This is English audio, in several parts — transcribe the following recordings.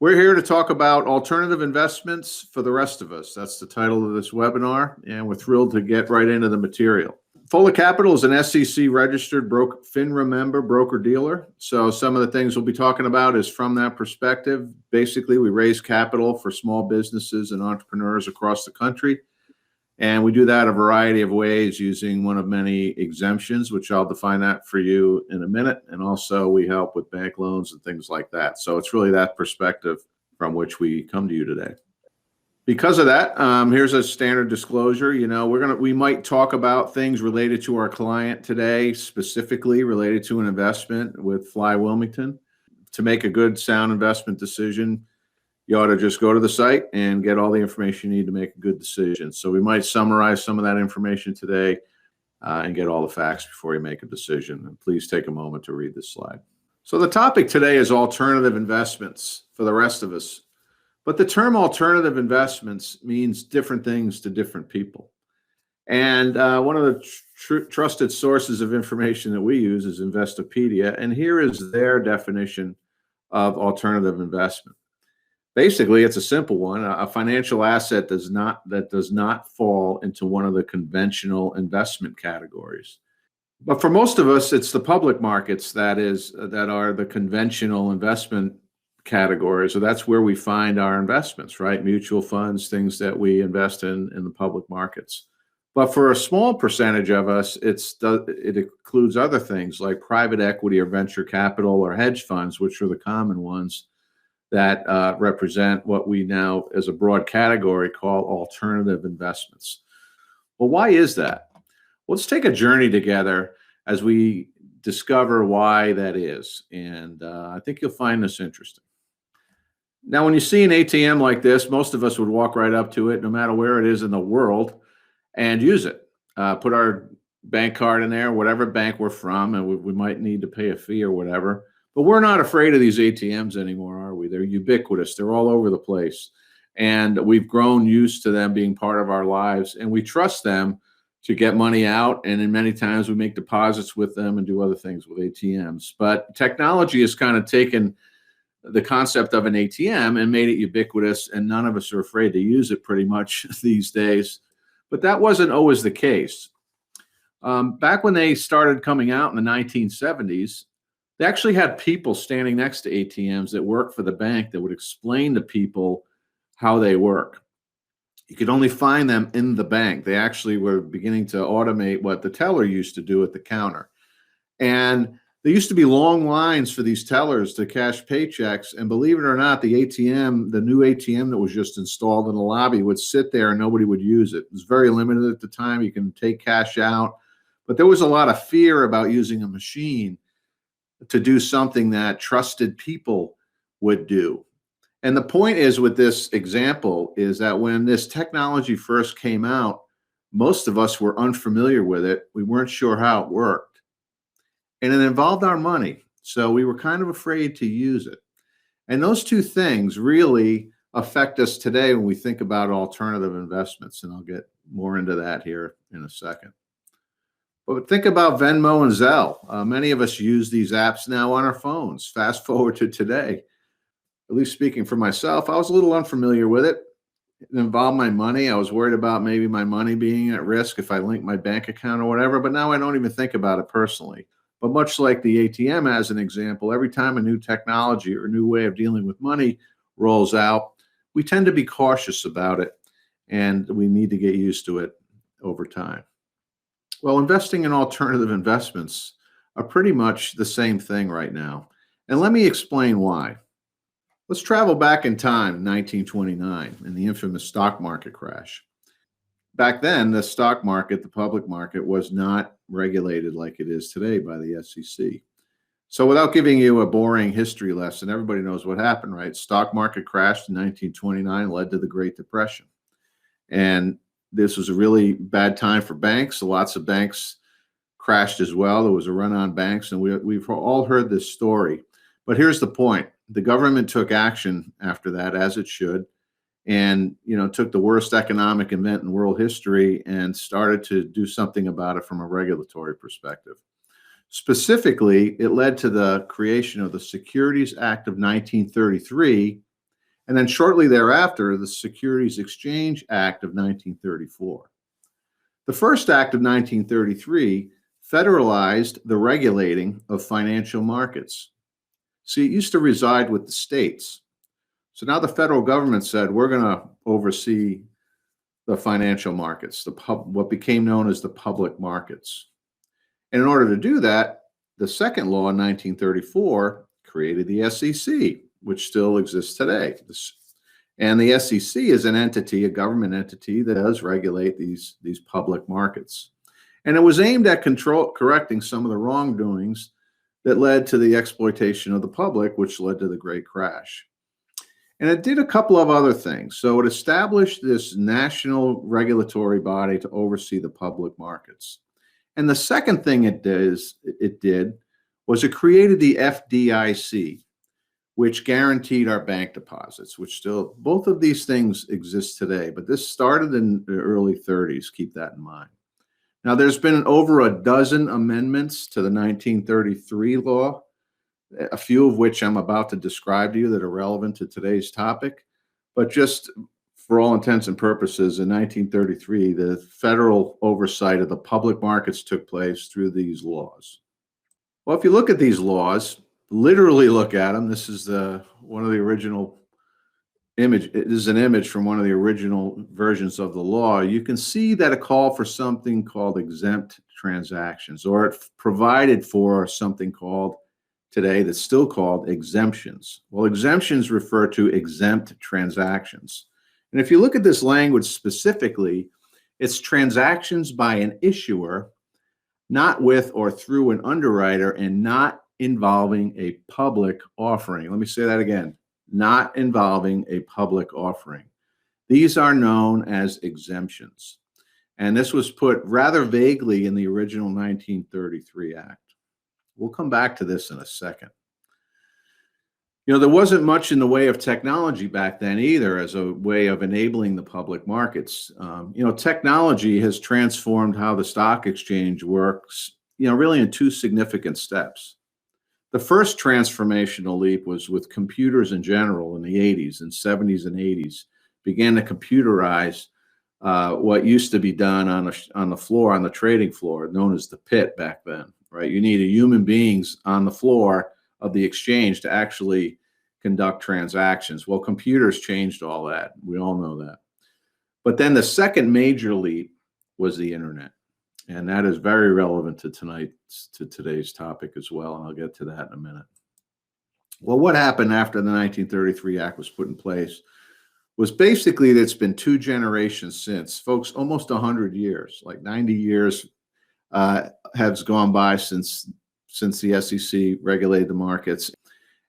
We're here to talk about alternative investments for the rest of us. That's the title of this webinar, and we're thrilled to get right into the material. Fuller Capital is an SEC registered FINRA member broker-dealer. So some of the things we'll be talking about is from that perspective. Basically, we raise capital for small businesses and entrepreneurs across the country. And we do that a variety of ways using one of many exemptions, which I'll define that for you in a minute. And also we help with bank loans and things like that. So it's really that perspective from which we come to you today. Because of that, here's a standard disclosure. We might talk about things related to our client today, specifically related to an investment with Fly Wilmington. To make a good, sound investment decision, you ought to just go to the site and get all the information you need to make a good decision. So we might summarize some of that information today and get all the facts before you make a decision. And please take a moment to read this slide. So the topic today is alternative investments for the rest of us. But the term alternative investments means different things to different people. And one of the trusted sources of information that we use is Investopedia. And here is their definition of alternative investment. Basically, it's a simple one. A financial asset that does not fall into one of the conventional investment categories. But for most of us, it's the public markets that are the conventional investment categories. So that's where we find our investments, right? Mutual funds, things that we invest in the public markets. But for a small percentage of us, it includes other things like private equity or venture capital or hedge funds, which are the common ones that represent what we now, as a broad category, call alternative investments. Well, why is that? Let's take a journey together as we discover why that is. And I think you'll find this interesting. Now, when you see an ATM like this, most of us would walk right up to it, no matter where it is in the world, and use it. Put our bank card in there, whatever bank we're from, and we might need to pay a fee or whatever. But we're not afraid of these ATMs anymore, are we? They're ubiquitous. They're all over the place. And we've grown used to them being part of our lives. And we trust them to get money out. And in many times we make deposits with them and do other things with ATMs. But technology has kind of taken the concept of an ATM and made it ubiquitous. And none of us are afraid to use it pretty much these days. But that wasn't always the case. Back when they started coming out in the 1970s, they actually had people standing next to ATMs that worked for the bank that would explain to people how they work. You could only find them in the bank. They actually were beginning to automate what the teller used to do at the counter. And there used to be long lines for these tellers to cash paychecks. And believe it or not, the new ATM that was just installed in the lobby would sit there and nobody would use it. It was very limited at the time. You can take cash out. But there was a lot of fear about using a machine to do something that trusted people would do. And the point is with this example is that when this technology first came out, most of us were unfamiliar with it. We weren't sure how it worked. And it involved our money. So we were kind of afraid to use it. And those two things really affect us today when we think about alternative investments. And I'll get more into that here in a second. But think about Venmo and Zelle. Many of us use these apps now on our phones. Fast forward to today. At least speaking for myself, I was a little unfamiliar with it. It involved my money. I was worried about maybe my money being at risk if I linked my bank account or whatever, but now I don't even think about it personally. But much like the ATM as an example, every time a new technology or a new way of dealing with money rolls out, we tend to be cautious about it, and we need to get used to it over time. Well, investing in alternative investments are pretty much the same thing right now. And let me explain why. Let's travel back in time, 1929, and the infamous stock market crash. Back then, the stock market, the public market, was not regulated like it is today by the SEC. So without giving you a boring history lesson, everybody knows what happened, right? Stock market crashed in 1929, led to the Great Depression. And this was a really bad time for banks. Lots of banks crashed as well. There was a run on banks, and we've all heard this story. But here's the point. The government took action after that, as it should, and took the worst economic event in world history and started to do something about it from a regulatory perspective. Specifically, it led to the creation of the Securities Act of 1933 And then shortly thereafter, the Securities Exchange Act of 1934. The first act of 1933 federalized the regulating of financial markets. See, it used to reside with the states. So now the federal government said, we're going to oversee the financial markets, what became known as the public markets. And in order to do that, the second law in 1934 created the SEC, which still exists today. And the SEC is an entity, a government entity that does regulate these public markets. And it was aimed at correcting some of the wrongdoings that led to the exploitation of the public, which led to the Great Crash. And it did a couple of other things. So it established this national regulatory body to oversee the public markets. And the second thing it did was it created the FDIC, which guaranteed our bank deposits, which still, both of these things exist today, but this started in the early 30s. Keep that in mind. Now, there's been over a dozen amendments to the 1933 law, a few of which I'm about to describe to you that are relevant to today's topic. But just for all intents and purposes, in 1933, the federal oversight of the public markets took place through these laws. Well, if you look at these laws, literally look at them, this is one of the original image. It is an image from one of the original versions of the law. You can see that it called for something called exempt transactions, or it provided for something called today that's still called exemptions. Well, exemptions refer to exempt transactions. And if you look at this language specifically, it's transactions by an issuer, not with or through an underwriter, and not involving a public offering. Let me say that again, not involving a public offering. These are known as exemptions. And this was put rather vaguely in the original 1933 Act. We'll come back to this in a second. You know, there wasn't much in the way of technology back then either as a way of enabling the public markets. Technology has transformed how the stock exchange works, really in two significant steps. The first transformational leap was with computers in general in the 80s and 70s and 80s, began to computerize what used to be done on the floor, on the trading floor, known as the pit back then, right? You needed human beings on the floor of the exchange to actually conduct transactions. Well, computers changed all that. We all know that. But then the second major leap was the internet. And that is very relevant to today's topic as well. And I'll get to that in a minute. Well, what happened after the 1933 Act was put in place was basically that it's been two generations since. Folks, almost 100 years, like 90 years has gone by since the SEC regulated the markets.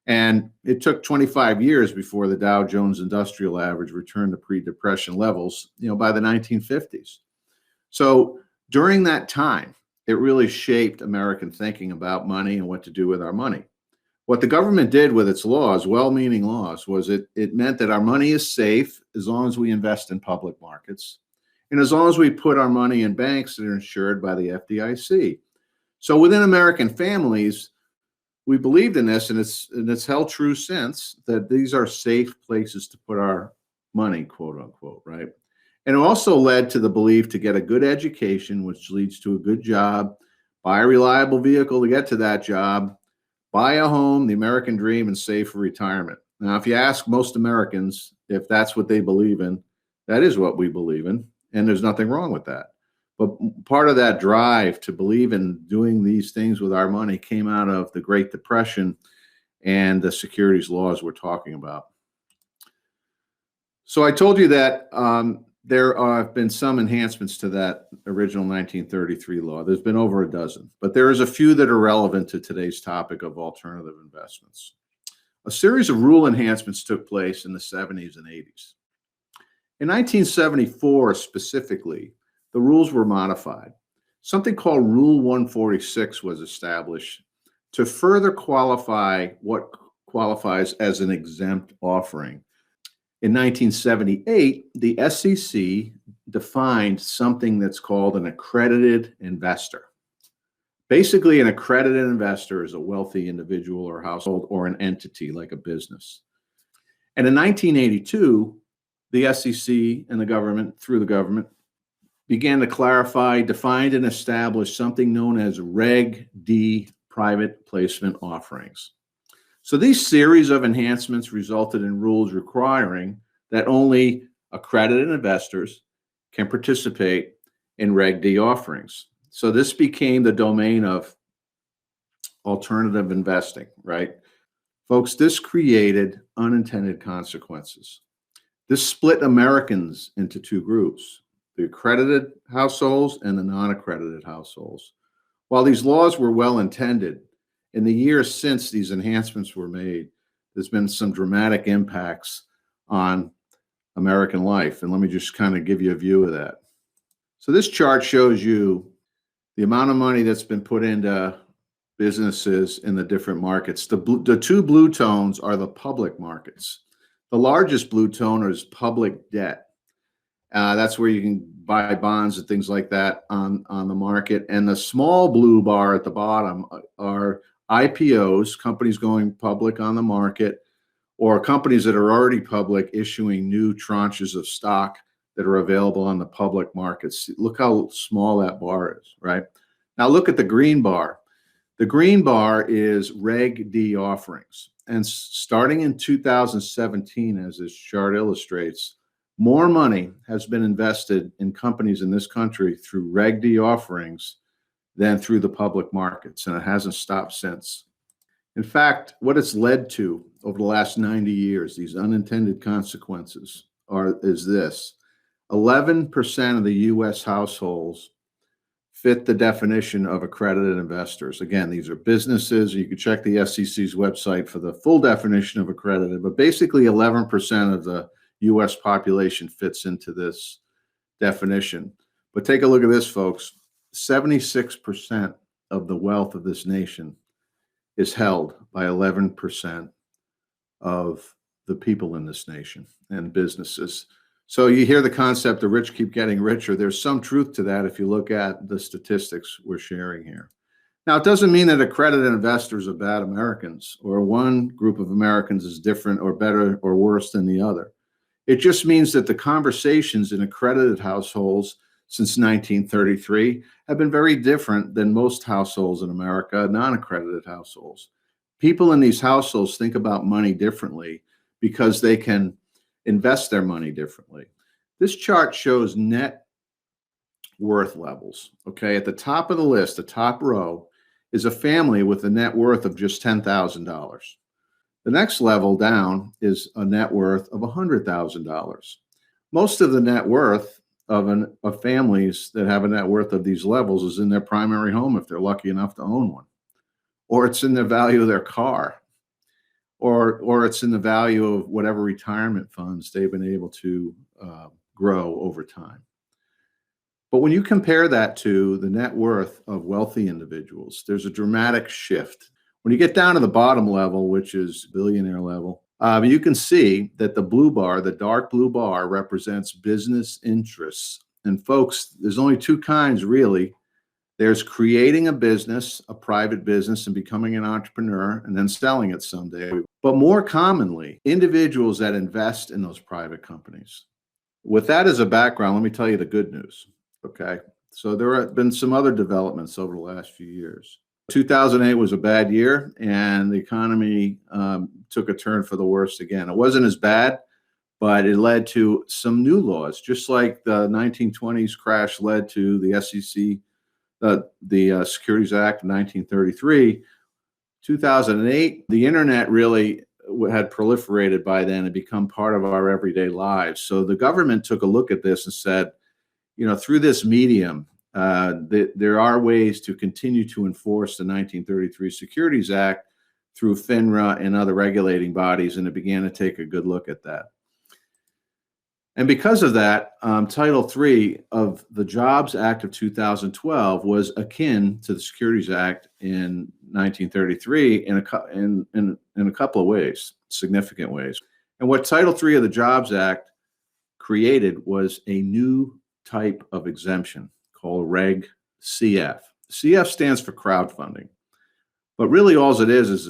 And it took 25 years before the Dow Jones Industrial Average returned to pre-depression levels, by the 1950s. So during that time, it really shaped American thinking about money and what to do with our money. What the government did with its laws, well-meaning laws, was it meant that our money is safe as long as we invest in public markets and as long as we put our money in banks that are insured by the FDIC. So within American families, we believed in this, and it's held true since, that these are safe places to put our money, quote unquote, right? And it also led to the belief to get a good education, which leads to a good job, buy a reliable vehicle to get to that job, buy a home, the American dream, and save for retirement. Now, if you ask most Americans if that's what they believe in, that is what we believe in, and there's nothing wrong with that. But part of that drive to believe in doing these things with our money came out of the Great Depression and the securities laws we're talking about. So I told you that there have been some enhancements to that original 1933 law. There's been over a dozen, but there is a few that are relevant to today's topic of alternative investments. A series of rule enhancements took place in the 70s and 80s. In 1974 specifically, the rules were modified. Something called Rule 146 was established to further qualify what qualifies as an exempt offering. In 1978, the SEC defined something that's called an accredited investor. Basically, an accredited investor is a wealthy individual or household or an entity like a business. And in 1982, the SEC and the government, through the government, began to clarify, defined, and establish something known as Reg D private placement offerings. So these series of enhancements resulted in rules requiring that only accredited investors can participate in Reg D offerings. So this became the domain of alternative investing, right? Folks, this created unintended consequences. This split Americans into two groups, the accredited households and the non-accredited households. While these laws were well intended, in the years since these enhancements were made, there's been some dramatic impacts on American life. And let me just kind of give you a view of that. So this chart shows you the amount of money that's been put into businesses in the different markets. The two blue tones are the public markets. The largest blue tone is public debt. That's where you can buy bonds and things like that on the market. And the small blue bar at the bottom are IPOs, companies going public on the market, or companies that are already public issuing new tranches of stock that are available on the public markets. Look how small that bar is, right? Now look at the green bar. The green bar is Reg D offerings. And starting in 2017, as this chart illustrates, more money has been invested in companies in this country through Reg D offerings than through the public markets, and it hasn't stopped since. In fact, what it's led to over the last 90 years, these unintended consequences is this. 11% of the U.S. households fit the definition of accredited investors. Again, these are businesses. You can check the SEC's website for the full definition of accredited, but basically 11% of the U.S. population fits into this definition. But take a look at this, folks. 76% of the wealth of this nation is held by 11% of the people in this nation and businesses. So you hear the concept, the rich keep getting richer. There's some truth to that if you look at the statistics we're sharing here. Now, it doesn't mean that accredited investors are bad Americans, or one group of Americans is different or better or worse than the other. It just means that the conversations in accredited households since 1933 have been very different than most households in America, non-accredited households. People in these households think about money differently because they can invest their money differently. This chart shows net worth levels. Okay, at the top of the list, the top row, is a family with a net worth of just $10,000. The next level down is a net worth of $100,000. Most of the net worth of families that have a net worth of these levels is in their primary home if they're lucky enough to own one, or it's in the value of their car, or it's in the value of whatever retirement funds they've been able to grow over time. But when you compare that to the net worth of wealthy individuals, there's a dramatic shift. When you get down to the bottom level, which is billionaire level, you can see that the blue bar, the dark blue bar, represents business interests. And folks, there's only two kinds really. There's creating a business, a private business, and becoming an entrepreneur and then selling it someday. But more commonly, individuals that invest in those private companies. With that as a background, let me tell you the good news. Okay. So there have been some other developments over the last few years. 2008 was a bad year, and the economy took a turn for the worse again. It wasn't as bad, but it led to some new laws, just like the 1920s crash led to the SEC, the Securities Act of 1933. 2008, the internet really had proliferated by then and become part of our everyday lives. So the government took a look at this and said, you know, through this medium, there are ways to continue to enforce the 1933 Securities Act through FINRA and other regulating bodies, and it began to take a good look at that. And because of that, Title III of the Jobs Act of 2012 was akin to the Securities Act in 1933 in a couple of ways, significant ways. And what Title III of the Jobs Act created was a new type of exemption called Reg CF. CF stands for crowdfunding, but really all it is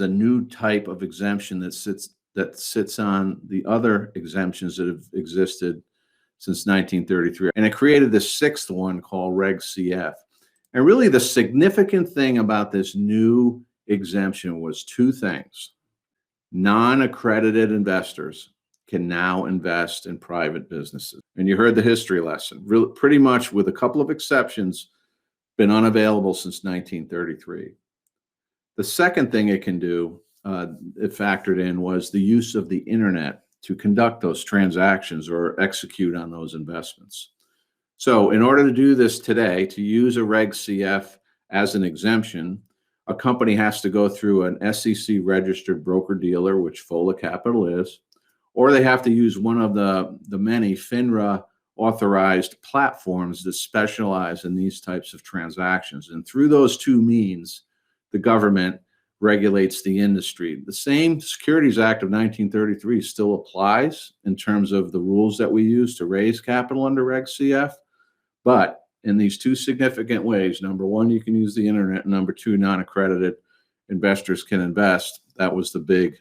a new type of exemption that sits that sits on the other exemptions that have existed since 1933. And it created the sixth one called Reg CF. And really the significant thing about this new exemption was two things. Non-accredited investors can now invest in private businesses. And you heard the history lesson. Really, pretty much with a couple of exceptions, been unavailable since 1933. The second thing it can do, it factored in, was the use of the internet to conduct those transactions or execute on those investments. So in order to do this today, to use a Reg CF as an exemption, a company has to go through an SEC registered broker-dealer, which FOLA Capital is, or they have to use one of the many FINRA authorized platforms that specialize in these types of transactions. And through those two means, the government regulates the industry. The same Securities Act of 1933 still applies in terms of the rules that we use to raise capital under Reg CF, but in these two significant ways. Number one, you can use the internet, and number two, non-accredited investors can invest. That was the big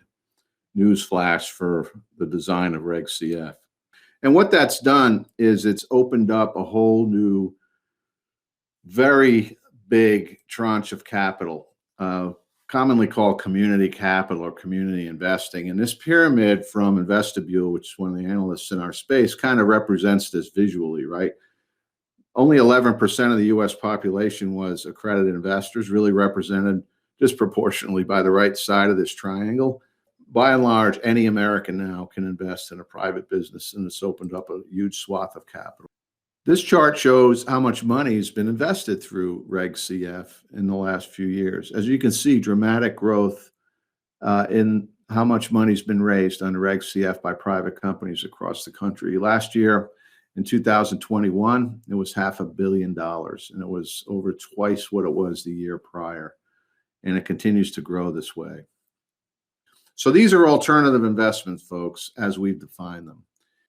news flash for the design of Reg CF. And what that's done is it's opened up a whole new, very big tranche of capital, commonly called community capital or community investing. And this pyramid from Investabule, which is one of the analysts in our space, kind of represents this visually, right? Only 11% of the US population was accredited investors, really represented disproportionately by the right side of this triangle. By and large, any American now can invest in a private business, and it's opened up a huge swath of capital. This chart shows how much money has been invested through Reg CF in the last few years. As you can see, dramatic growth in how much money's been raised under Reg CF by private companies across the country. Last year, in 2021, it was $500 million, and it was over twice what it was the year prior. And it continues to grow this way. So these are alternative investments, folks, as we've defined them.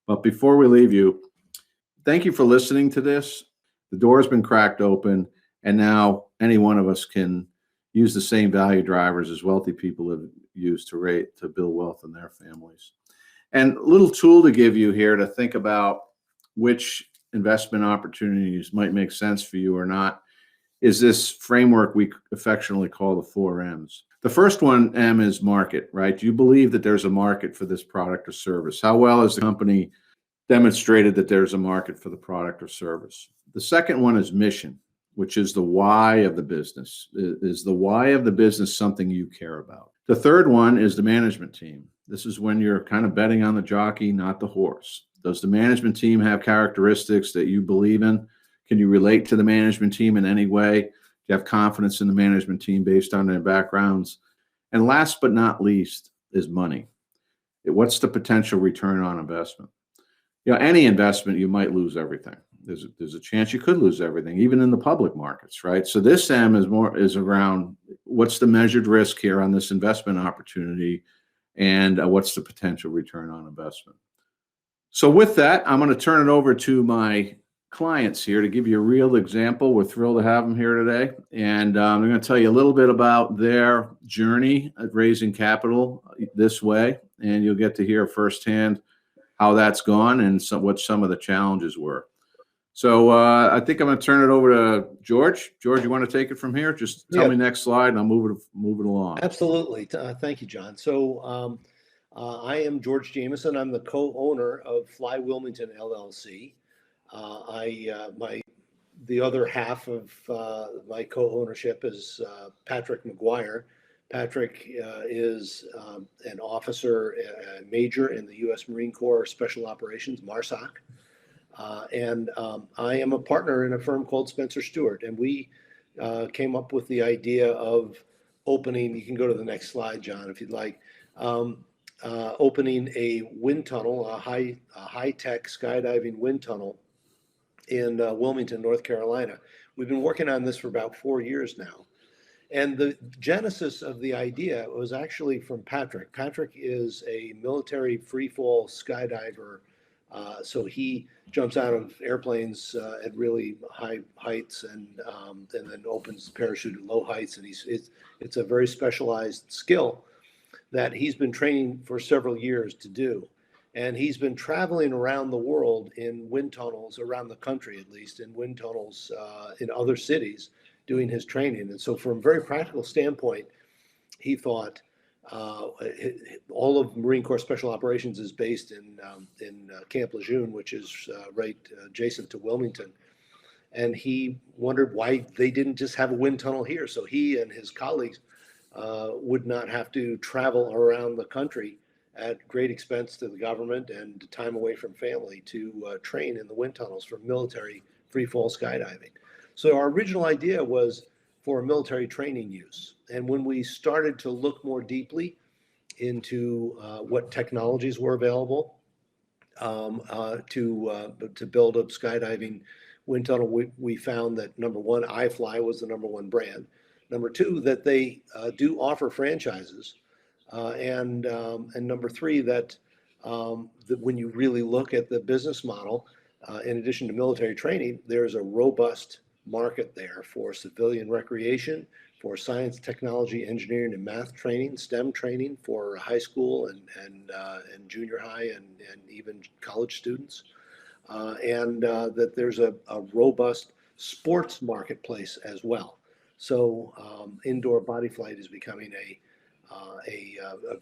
But before we leave you, thank you for listening to this. The door has been cracked open, and now any one of us can use the same value drivers as wealthy people have used to build wealth in their families. And a little tool to give you here to think about which investment opportunities might make sense for you or not is this framework we affectionately call the 4 M's. The first one, M, is market, right? Do you believe that there's a market for this product or service? How well has the company demonstrated that there's a market for the product or service? The second one is mission, which is the why of the business. Is the why of the business something you care about? The third one is the management team. This is when you're kind of betting on the jockey, not the horse. Does the management team have characteristics that you believe in? Can you relate to the management team in any way? Do you have confidence in the management team based on their backgrounds? And last but not least is money. What's the potential return on investment? You know, any investment, you might lose everything. There's a chance you could lose everything, even in the public markets, right? So this M is around what's the measured risk here on this investment opportunity, and what's the potential return on investment. So with that, I'm going to turn it over to my clients here to give you a real example. We're thrilled to have them here today. And I'm going to tell you a little bit about their journey at raising capital this way. And you'll get to hear firsthand how that's gone and what some of the challenges were. So I think I'm going to turn it over to George. George, you want to take it from here? Just tell me next slide and I'll move it along. Absolutely. Thank you, John. So I am George Jameson. I'm the co-owner of Fly Wilmington LLC. The other half of my co-ownership is Patrick McGuire. Patrick is an officer, a major in the U.S. Marine Corps Special Operations, MARSOC. And I am a partner in a firm called Spencer Stewart. And we came up with the idea of opening, you can go to the next slide, John, if you'd like, opening a wind tunnel, a high-tech skydiving wind tunnel in Wilmington, North Carolina. We've been working on this for about 4 years now. And the genesis of the idea was actually from Patrick. Patrick is a military free-fall skydiver. So he jumps out of airplanes at really high heights and then opens the parachute at low heights. And it's a very specialized skill. that he's been training for several years to do. And he's been traveling around the world in wind tunnels, around the country at least, in wind tunnels in other cities doing his training. And so from a very practical standpoint, he thought all of Marine Corps Special Operations is based in Camp Lejeune, which is right adjacent to Wilmington. And he wondered why they didn't just have a wind tunnel here. So he and his colleagues would not have to travel around the country at great expense to the government and time away from family to train in the wind tunnels for military free fall skydiving. So our original idea was for military training use. And when we started to look more deeply into what technologies were available to build a skydiving wind tunnel, we found that number one, iFLY was the number one brand. Number two, that they do offer franchises. And number three, that when you really look at the business model, in addition to military training, there's a robust market there for civilian recreation, for science, technology, engineering, and math training, STEM training for high school and junior high and even college students, and that there's a robust sports marketplace as well. So indoor body flight is becoming a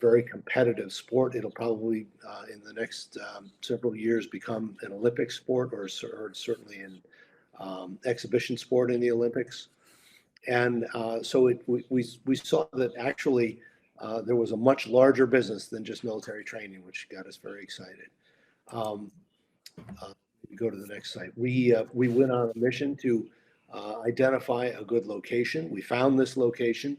very competitive sport. It'll probably in the next several years become an Olympic sport, or certainly an exhibition sport in the Olympics. And so we saw that actually there was a much larger business than just military training, which got us very excited. Go to the next slide. We went on a mission to identify a good location. We found this location,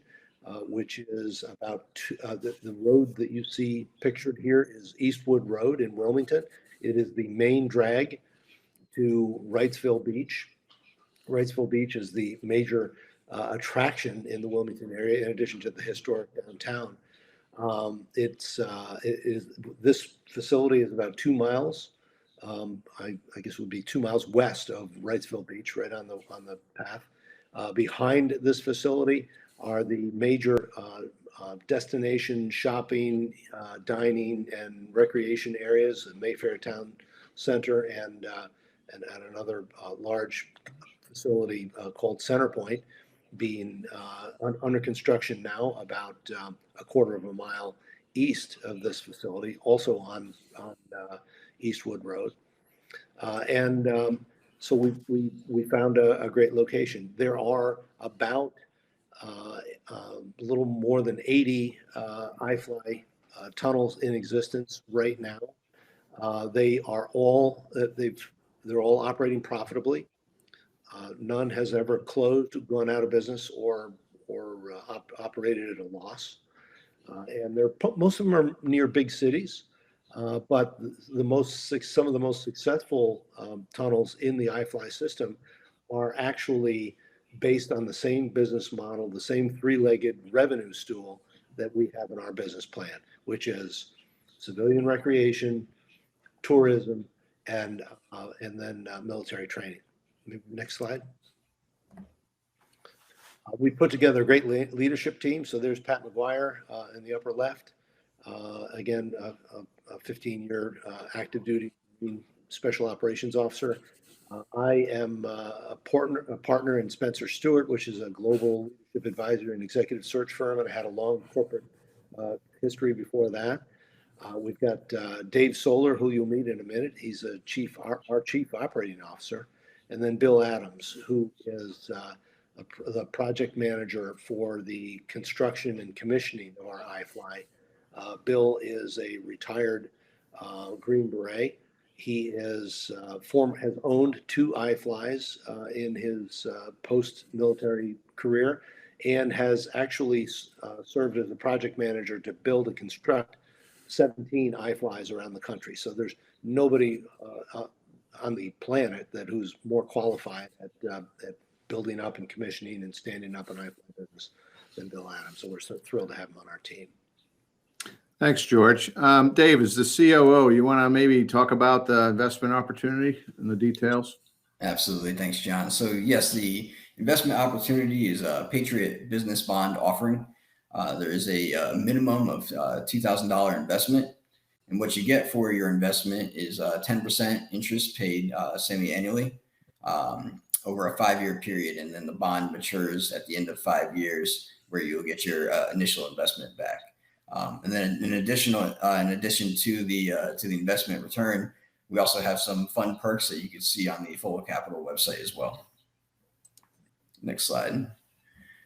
which is about the road that you see pictured here is Eastwood Road in Wilmington. It is the main drag to Wrightsville Beach. Wrightsville Beach is the major attraction in the Wilmington area, in addition to the historic downtown. This facility is about 2 miles. I guess it would be 2 miles west of Wrightsville Beach, right on the path. Behind this facility are the major destination shopping, dining, and recreation areas, the Mayfair Town Center, and another large facility called Centerpoint, being under construction now, about a quarter of a mile east of this facility, also on Eastwood Road. So we found a great location. There are about a little more than 80 iFLY tunnels in existence right now. They're all operating profitably. None has ever closed, gone out of business, or operated at a loss. And most of them are near big cities. But some of the most successful tunnels in the iFLY system are actually based on the same business model, the same three-legged revenue stool that we have in our business plan, which is civilian recreation, tourism, and then military training. Next slide. We put together a great leadership team. So there's Pat McGuire in the upper left. Again, a 15-year active duty special operations officer. I am a partner in Spencer Stewart, which is a global leadership advisor and executive search firm, and I had a long corporate history before that. We've got Dave Solar, who you'll meet in a minute. He's our chief operating officer, and then Bill Adams, who is the project manager for the construction and commissioning of our iFLY. Bill is a retired Green Beret. He has owned 2 iFLYs in his post-military career, and has actually served as a project manager to build and construct 17 iFLYs around the country. So there's nobody on the planet who's more qualified at building up and commissioning and standing up an iFLY business than Bill Adams. So we're so thrilled to have him on our team. Thanks, George. Dave, as the COO, you want to maybe talk about the investment opportunity and the details? Absolutely. Thanks, John. So yes, the investment opportunity is a Patriot business bond offering. There is a minimum of $2,000 investment. And what you get for your investment is 10% interest paid semi-annually over a 5-year period. And then the bond matures at the end of 5 years, where you'll get your initial investment back. And then in addition to the investment return, we also have some fun perks that you can see on the Full Capital website as well. Next slide.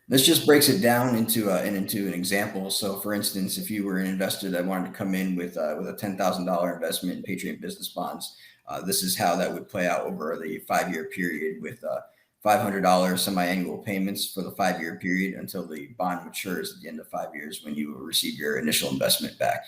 This just breaks it down into an example. So, for instance, if you were an investor that wanted to come in with a $10,000 investment in Patriot Business Bonds, this is how that would play out over the 5-year period, with $500 semi-annual payments for the 5-year period until the bond matures at the end of 5 years, when you will receive your initial investment back.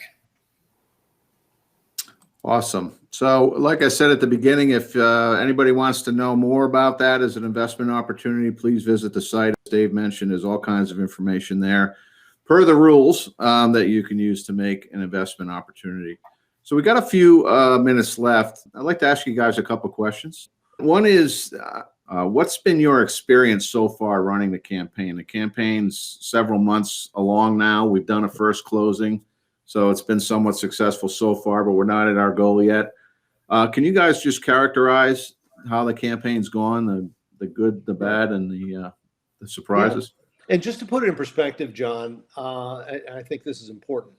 Awesome. So like I said at the beginning, if anybody wants to know more about that as an investment opportunity, please visit the site. As Dave mentioned, there's all kinds of information there per the rules that you can use to make an investment opportunity. So we got a few minutes left. I'd like to ask you guys a couple questions. One is, what's been your experience so far running the campaign? The campaign's several months along now. We've done a first closing, so it's been somewhat successful so far, but we're not at our goal yet. Can you guys just characterize how the campaign's gone, the good, the bad, and the surprises? Yeah. And just to put it in perspective, John, I think this is important.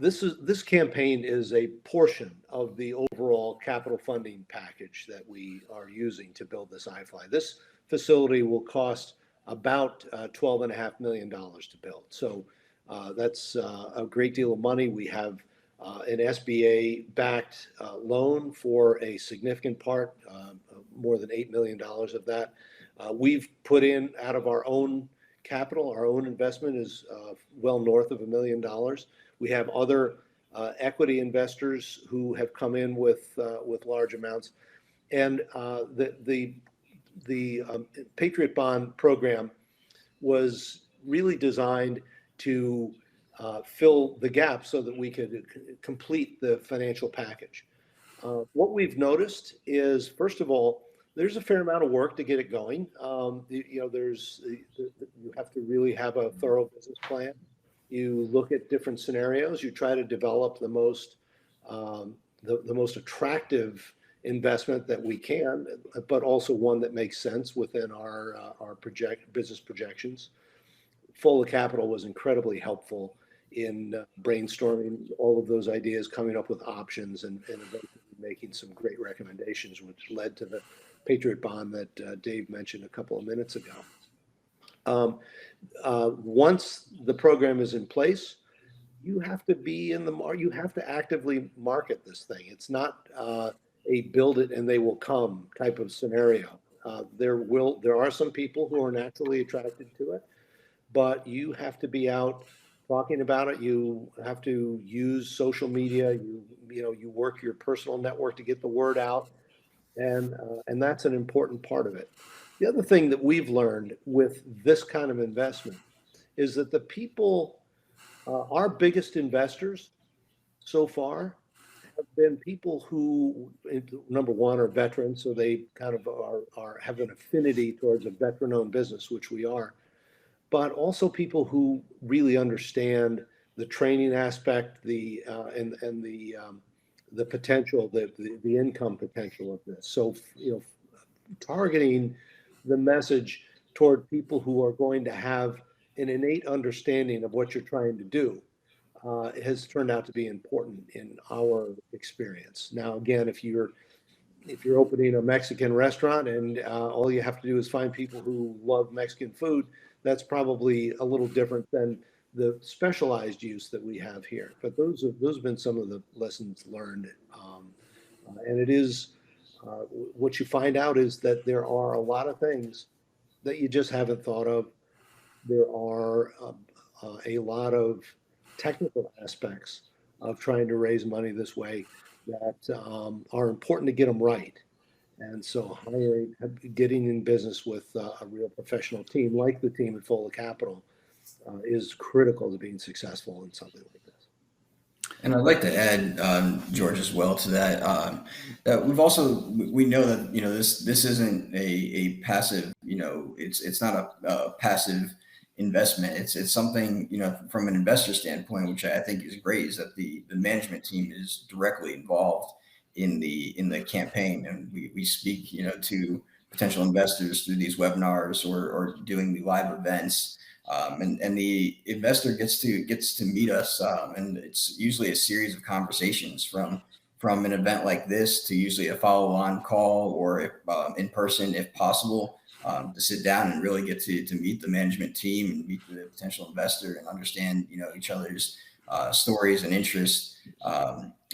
This campaign is a portion of the overall capital funding package that we are using to build this iFLY. This facility will cost about $12.5 million to build. So that's a great deal of money. We have an SBA-backed loan for a significant part, more than $8 million of that. We've put in, out of our own capital, our own investment is well north of $1 million. We have other equity investors who have come in with large amounts, and the Patriot Bond program was really designed to fill the gap so that we could complete the financial package. What we've noticed is, first of all, there's a fair amount of work to get it going. You have to really have a thorough business plan. You look at different scenarios. You try to develop the most attractive investment that we can, but also one that makes sense within our business projections. Full Capital was incredibly helpful in brainstorming all of those ideas, coming up with options, and eventually making some great recommendations, which led to the Patriot Bond that Dave mentioned a couple of minutes ago. Once the program is in place, you have to be in the you have to actively market this thing. It's not a build it and they will come type of scenario. There are some people who are naturally attracted to it, but you have to be out talking about it. You have to use social media. You work your personal network to get the word out, and that's an important part of it. The other thing that we've learned with this kind of investment is that the people, our biggest investors so far, have been people who, number one, are veterans, so they kind of have an affinity towards a veteran-owned business, which we are, but also people who really understand the training aspect, and the potential, the income potential of this. So targeting the message toward people who are going to have an innate understanding of what you're trying to do has turned out to be important in our experience. Now, again, if you're opening a Mexican restaurant and all you have to do is find people who love Mexican food, that's probably a little different than the specialized use that we have here. But those have been some of the lessons learned, and it is what you find out is that there are a lot of things that you just haven't thought of. There are a lot of technical aspects of trying to raise money this way that are important to get them right. And so getting in business with a real professional team like the team at Full Capital is critical to being successful in something like this. And I'd like to add, George, as well to that, that we know that, this isn't a passive, it's not a passive investment. It's something, from an investor standpoint, which I think is great, is that the management team is directly involved in the campaign, and we speak, to potential investors through these webinars or doing the live events. And the investor gets to meet us, and it's usually a series of conversations from an event like this to usually a follow-on call, or in person if possible, to sit down and really get to meet the management team and meet the potential investor and understand each other's stories and interests.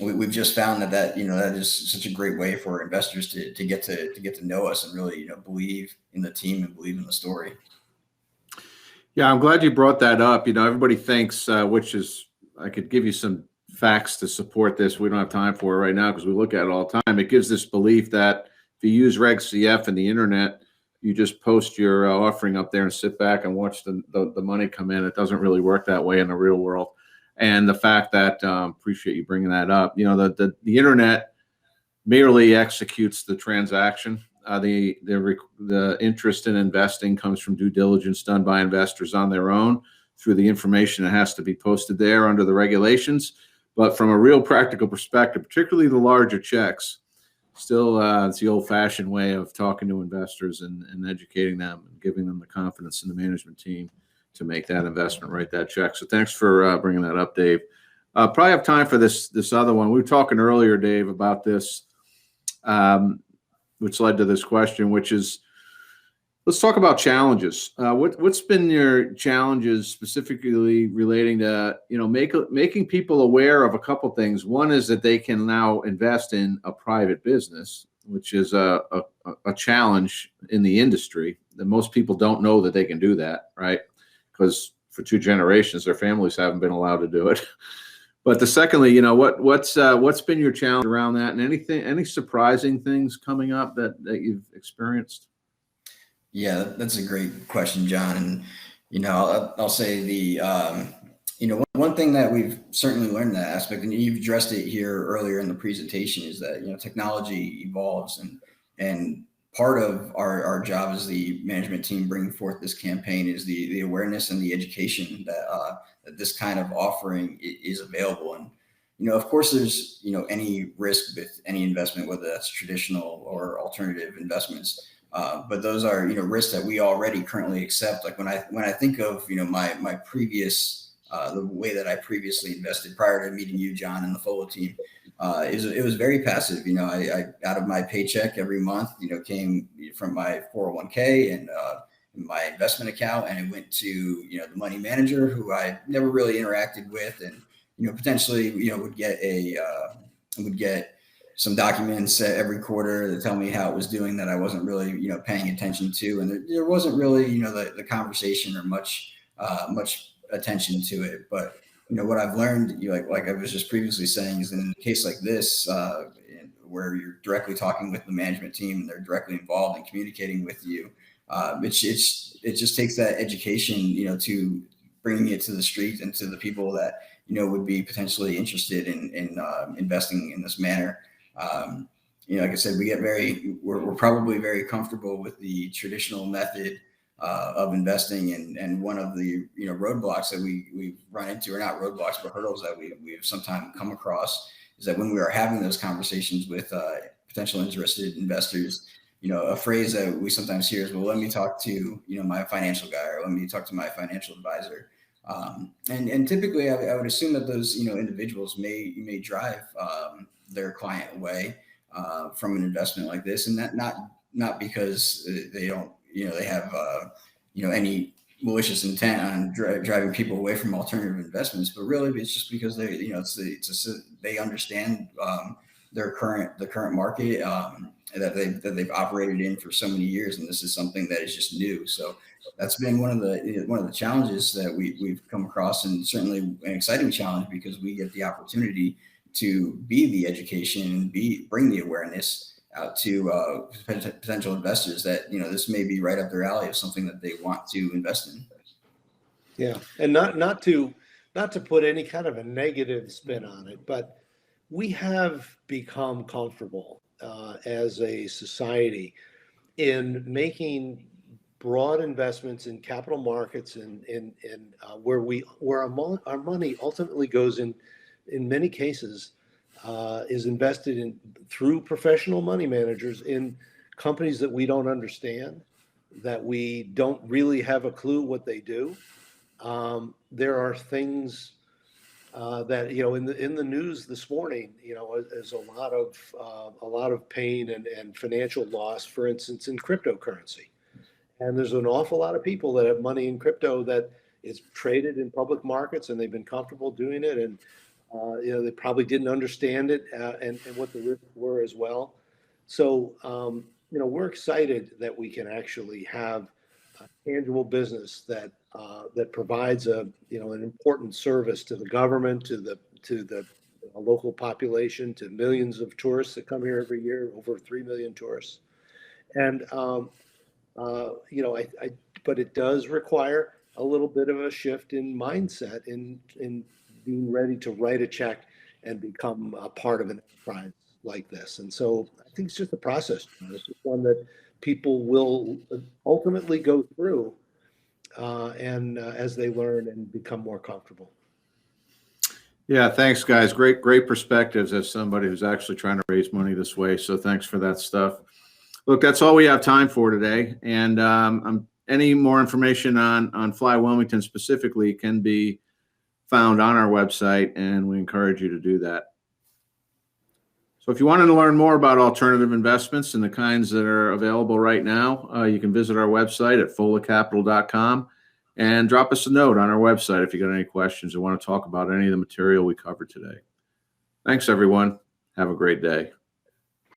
We've just found that is such a great way for investors to get to know us and really believe in the team and believe in the story. Yeah, I'm glad you brought that up. Everybody thinks, which is, I could give you some facts to support this. We don't have time for it right now because we look at it all the time. It gives this belief that if you use Reg CF and the internet, you just post your offering up there and sit back and watch the money come in. It doesn't really work that way in the real world. And the fact that, appreciate you bringing that up, the internet merely executes the transaction. The interest in investing comes from due diligence done by investors on their own through the information that has to be posted there under the regulations. But from a real practical perspective, particularly the larger checks, still it's the old-fashioned way of talking to investors and educating them and giving them the confidence in the management team to make that investment, write that check. So thanks for bringing that up, Dave. Probably have time for this other one. We were talking earlier, Dave, about this, which led to this question, which is, let's talk about challenges. What's been your challenges specifically relating to, making people aware of a couple things. One is that they can now invest in a private business, which is a challenge in the industry, that most people don't know that they can do that, right? Because for 2 generations, their families haven't been allowed to do it. But secondly, what's been your challenge around that, and any surprising things coming up that you've experienced? Yeah, that's a great question, John. And I'll say one thing that we've certainly learned in that aspect, and you've addressed it here earlier in the presentation, is that technology evolves, and part of our job as the management team bringing forth this campaign is the awareness and the education that this kind of offering is available. And of course, there's any risk with any investment, whether that's traditional or alternative investments. But those are risks that we already currently accept. Like when I think of my previous the way that I previously invested prior to meeting you, John, and the FOLA team, it was very passive. I out of my paycheck every month, came from my 401k and my investment account, and it went to the money manager, who I never really interacted with, and potentially would get some documents every quarter to tell me how it was doing that I wasn't really paying attention to, and there wasn't really the conversation or much attention to it. But what I've learned, like I was just previously saying, is in a case like this, where you're directly talking with the management team and they're directly involved in communicating with you, it just takes that education, to bringing it to the street and to the people that would be potentially interested in investing in this manner. Like I said, we're probably very comfortable with the traditional method of investing, and one of the roadblocks that we've run into, or not roadblocks, but hurdles that we've sometimes come across, is that when we are having those conversations with potential interested investors, a phrase that we sometimes hear is, well, let me talk to my financial guy, or let me talk to my financial advisor. And typically I would assume that those individuals may drive their client away from an investment like this, and that not because they don't they have any malicious intent on driving people away from alternative investments, but really it's just because they they understand the current market that they've operated in for so many years, and this is something that is just new. So that's been one of the challenges that we've come across, and certainly an exciting challenge, because we get the opportunity to be the education and bring the awareness out to potential investors that this may be right up their alley of something that they want to invest in. Yeah, and not to put any kind of a negative spin on it, but we have become comfortable as a society in making broad investments in capital markets and where our money ultimately goes in many cases is invested in through professional money managers in companies that we don't understand, that we don't really have a clue what they do. There are things that in the news this morning, is a lot of pain and financial loss, for instance, in cryptocurrency. And there's an awful lot of people that have money in crypto that is traded in public markets, and they've been comfortable doing it, and they probably didn't understand it and what the risks were as well. So we're excited that we can actually have a tangible business that provides an important service to the government, to the local population, to millions of tourists that come here every year, over 3 million tourists. And but it does require a little bit of a shift in mindset in being ready to write a check and become a part of an enterprise like this. And so I think it's just a process. It's just one that people will ultimately go through as they learn and become more comfortable. Yeah, thanks, guys. Great perspectives as somebody who's actually trying to raise money this way. So thanks for that stuff. Look, that's all we have time for today. And any more information on Fly Wilmington specifically can be found on our website, and we encourage you to do that. So if you wanted to learn more about alternative investments and the kinds that are available right now, you can visit our website at folacapital.com and drop us a note on our website if you got any questions or want to talk about any of the material we covered today. Thanks, everyone. Have a great day.